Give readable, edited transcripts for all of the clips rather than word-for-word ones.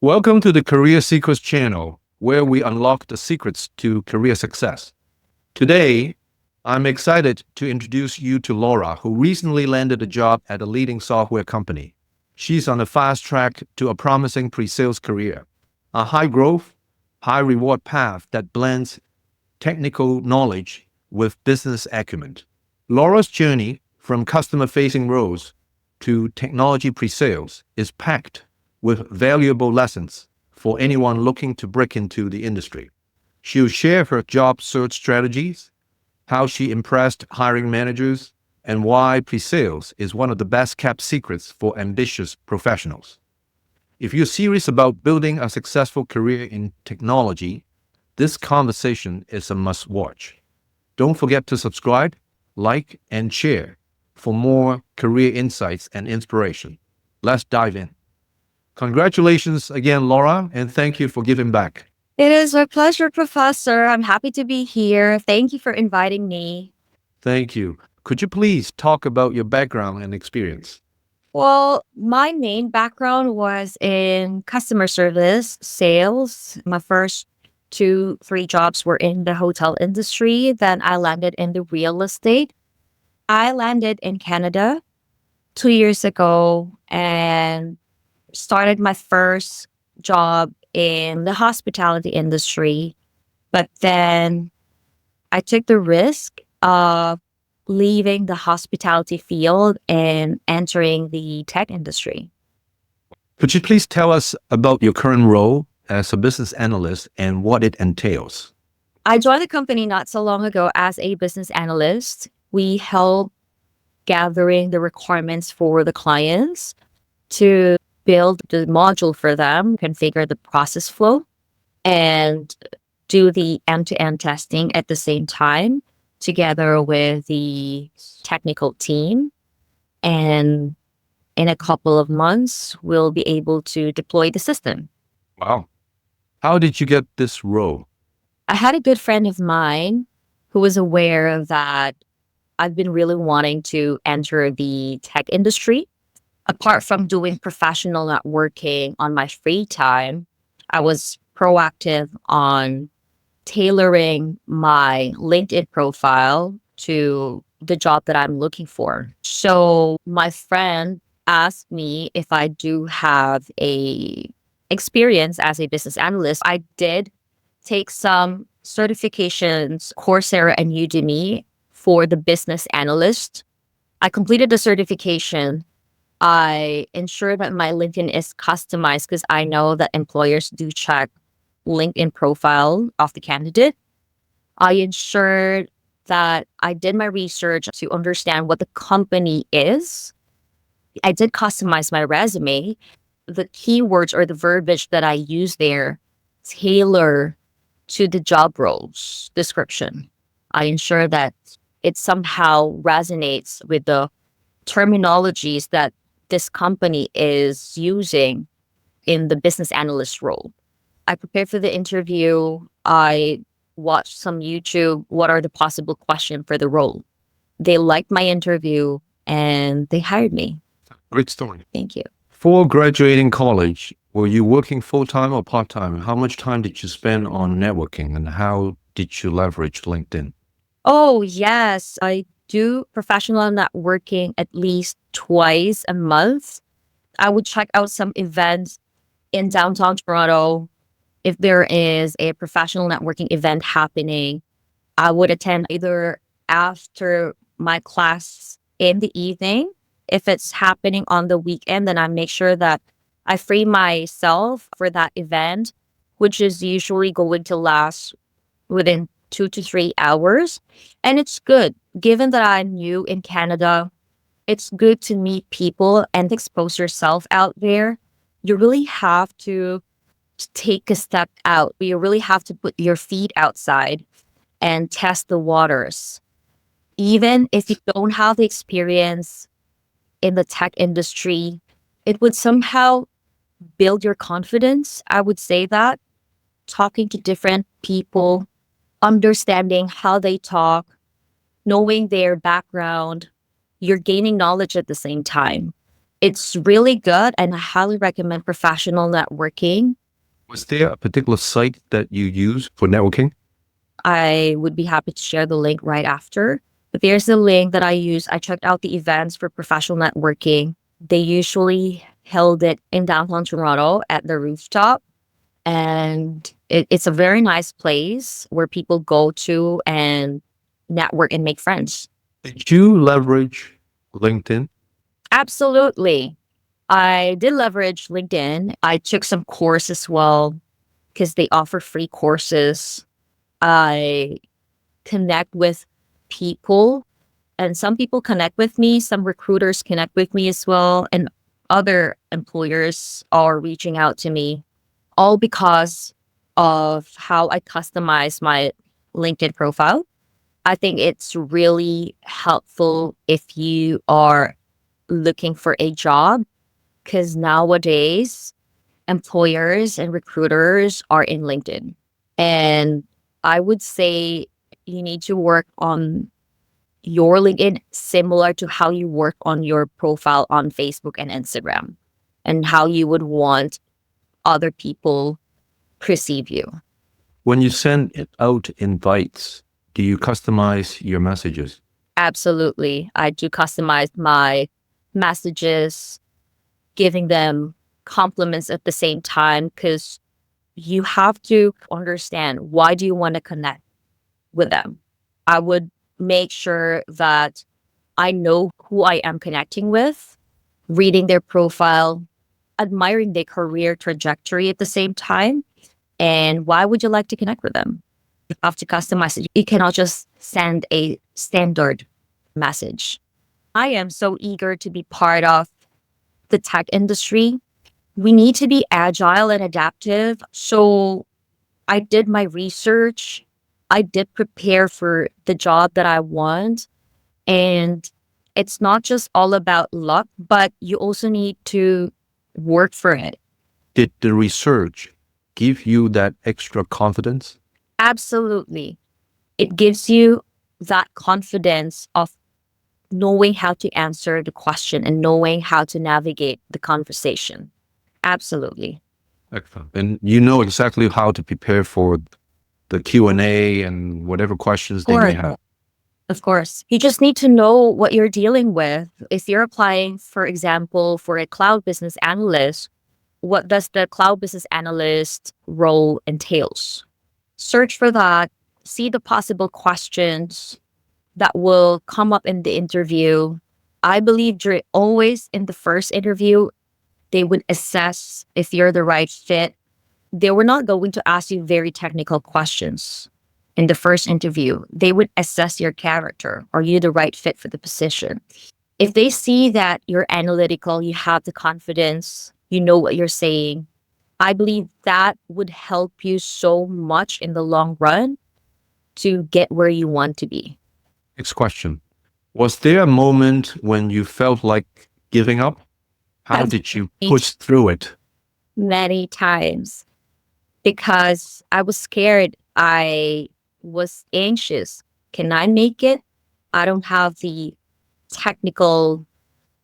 Welcome to the Career Secrets channel, where we unlock the secrets to career success. Today, I'm excited to introduce you to Laura, who recently landed a job at a leading software company. She's on a fast track to a promising pre-sales career, a high growth, high reward path that blends technical knowledge with business acumen. Laura's journey from customer facing roles to technology pre sales is packed with valuable lessons for anyone looking to break into the industry. She'll share her job search strategies, how she impressed hiring managers, and why pre sales is one of the best kept secrets for ambitious professionals. If you're serious about building a successful career in technology, this conversation is a must watch. Don't forget to subscribe, like, and share for more career insights and inspiration. Let's dive in. Congratulations again, Laura, and thank you for giving back. It is my pleasure, Professor. I'm happy to be here. Thank you for inviting me. Thank you. Could you please talk about your background and experience? Well, my main background was in customer service, sales. My first two, three jobs were in the hotel industry. Then I landed in the real estate. I landed in Canada 2 years ago and started my first job in the hospitality industry. But then I took the risk of leaving the hospitality field and entering the tech industry. Could you please tell us about your current role as a business analyst and what it entails? I joined the company not so long ago as a business analyst. We help gathering the requirements for the clients to build the module for them, configure the process flow, and do the end-to-end testing at the same time together with the technical team. And in a couple of months, we'll be able to deploy the system. Wow. How did you get this role? I had a good friend of mine who was aware that I've been really wanting to enter the tech industry. Apart from doing professional networking on my free time, I was proactive on tailoring my LinkedIn profile to the job that I'm looking for. So my friend asked me if I do have a experience as a business analyst. I did take some certifications, Coursera and Udemy for the business analyst. I completed the certification. I ensure that my LinkedIn is customized because I know that employers do check LinkedIn profile of the candidate. I ensured that I did my research to understand what the company is. I did customize my resume. The keywords or the verbiage that I use there tailor to the job roles description. I ensure that it somehow resonates with the terminologies that this company is using in the business analyst role. I prepared for the interview. I watched some YouTube. What are the possible questions for the role? They liked my interview and they hired me. Great story. Thank you. Before graduating college, were you working full time or part time? How much time did you spend on networking and how did you leverage LinkedIn? Oh, yes. I do professional networking at least twice a month. I would check out some events in downtown Toronto. If there is a professional networking event happening, I would attend either after my class in the evening. If it's happening on the weekend, then I make sure that I free myself for that event, which is usually going to last within 2 to 3 hours. And it's good. Given that I'm new in Canada, it's good to meet people and expose yourself out there. You really have to take a step out. You really have to put your feet outside and test the waters. Even if you don't have the experience in the tech industry, it would somehow build your confidence. I would say that talking to different people, understanding how they talk, knowing their background, you're gaining knowledge at the same time. It's really good, and I highly recommend professional networking. Was there a particular site that you use for networking? I would be happy to share the link right after. But there's the link that I use. I checked out the events for professional networking. They usually held it in downtown Toronto at the rooftop. And it's a very nice place where people go to and network and make friends. Did you leverage LinkedIn? Absolutely. I did leverage LinkedIn. I took some course as well because they offer free courses. I connect with people, and some people connect with me. Some recruiters connect with me as well. And other employers are reaching out to me, all because of how I customize my LinkedIn profile. I think it's really helpful if you are looking for a job because nowadays employers and recruiters are in LinkedIn. And I would say you need to work on your LinkedIn similar to how you work on your profile on Facebook and Instagram and how you would want other people perceive you. When you send out invites, do you customize your messages? Absolutely. I do customize my messages, giving them compliments at the same time because you have to understand why do you want to connect with them. I would make sure that I know who I am connecting with, reading their profile, admiring their career trajectory at the same time. And why would you like to connect with them? You have to customize it. You cannot just send a standard message. I am so eager to be part of the tech industry. We need to be agile and adaptive. So I did my research. I did prepare for the job that I want. And it's not just all about luck, but you also need to work for it. Did the research give you that extra confidence? Absolutely. It gives you that confidence of knowing how to answer the question and knowing how to navigate the conversation. Absolutely. Excellent. And you know exactly how to prepare for the Q&A and whatever questions they may Or have. Of course. You just need to know what you're dealing with. If you're applying, for example, for a cloud business analyst, what does the cloud business analyst role entails? Search for that, see the possible questions that will come up in the interview. I believe always in the first interview, they would assess if you're the right fit. They were not going to ask you very technical questions in the first interview. They would assess your character. Are you the right fit for the position? If they see that you're analytical, you have the confidence, you know what you're saying, I believe that would help you so much in the long run to get where you want to be. Next question. Was there a moment when you felt like giving up? How Have did you push through it? many times because I was scared. I was anxious. Can I make it? I don't have the technical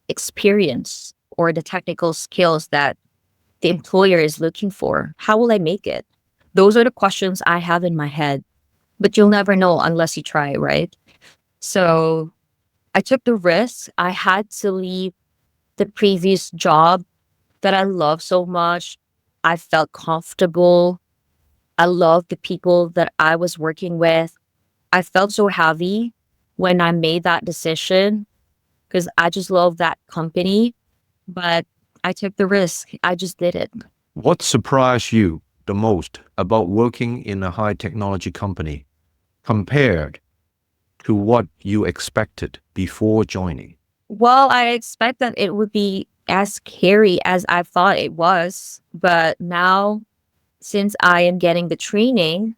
experience or the technical skills that the employer is looking for. How will I make it? Those are the questions I have in my head, but you'll never know unless you try, right? So I took the risk. I had to leave the previous job that I love so much. I felt comfortable. I loved the people that I was working with. I felt so heavy when I made that decision because I just love that company. But I took the risk. I just did it. What surprised you the most about working in a high technology company compared to what you expected before joining? Well, I expect that it would be as scary as I thought it was. But now, since I am getting the training,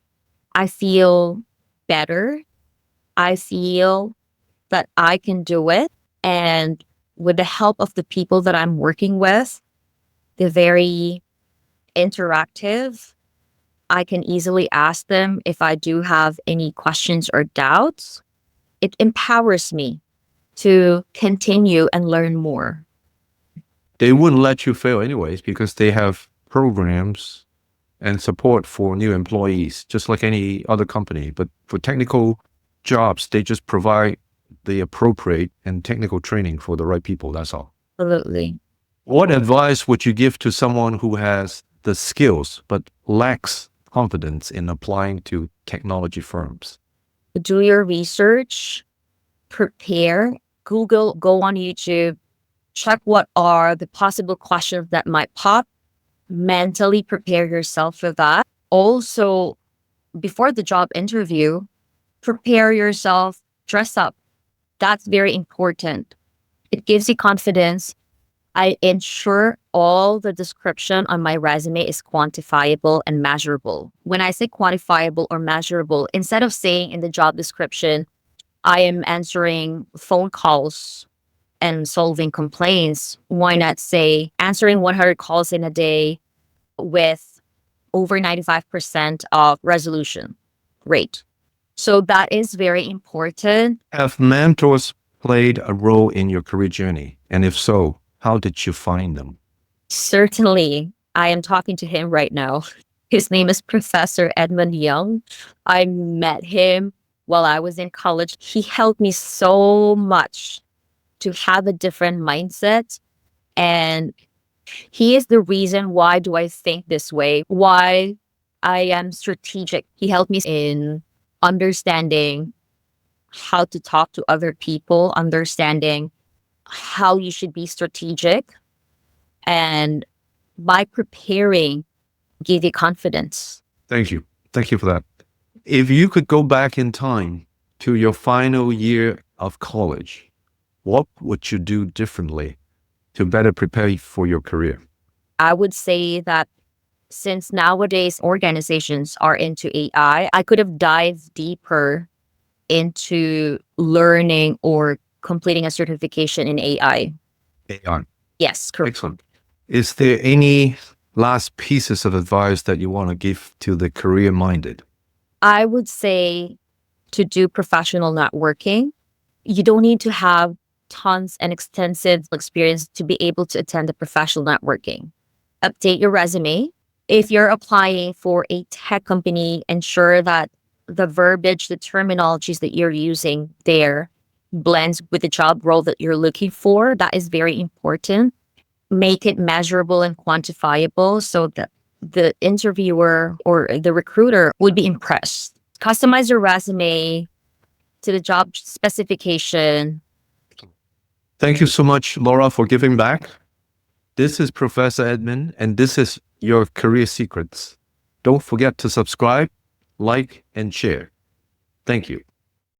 I feel better. I feel that I can do it. And with the help of the people that I'm working with, they're very interactive. I can easily ask them if I do have any questions or doubts. It empowers me to continue and learn more. they wouldn't let you fail anyways because they have programs and support for new employees, just like any other company. But for technical jobs, they just provide the appropriate and technical training for the right people. That's all. Absolutely. What advice would you give to someone who has the skills but lacks confidence in applying to technology firms? Do your research, prepare, Google, go on YouTube, check what are the possible questions that might pop, mentally prepare yourself for that. Also, before the job interview, prepare yourself, dress up. That's very important. It gives you confidence. I ensure all the description on my resume is quantifiable and measurable. When I say quantifiable or measurable, instead of saying in the job description, I am answering phone calls and solving complaints, why not say answering 100 calls in a day with over 95% of resolution rate? So that is very important. Have mentors played a role in your career journey? And if so, how did you find them? Certainly, I am talking to him right now. His name is Professor Edmund Young. I met him while I was in college. He helped me so much to have a different mindset. And he is the reason why do I think this way, why I am strategic. He helped me in understanding how to talk to other people, understanding how you should be strategic, and by preparing, give you confidence. Thank you. Thank you for that. If you could go back in time to your final year of college, what would you do differently to better prepare you for your career? I would say that since nowadays organizations are into AI, I could have dived deeper into learning or completing a certification in AI. AI. Yes, correct. Excellent. Is there any last pieces of advice that you want to give to the career minded? I would say to do professional networking. You don't need to have tons and extensive experience to be able to attend a professional networking. Update your resume. If you're applying for a tech company, ensure that the verbiage, the terminologies that you're using there blends with the job role that you're looking for. That is very important. Make it measurable and quantifiable so that the interviewer or the recruiter would be impressed. Customize your resume to the job specification. Thank you so much, Laura, for giving back. This is Professor Edmund, and this is your Career Secrets. Don't forget to subscribe, like, and share. Thank you.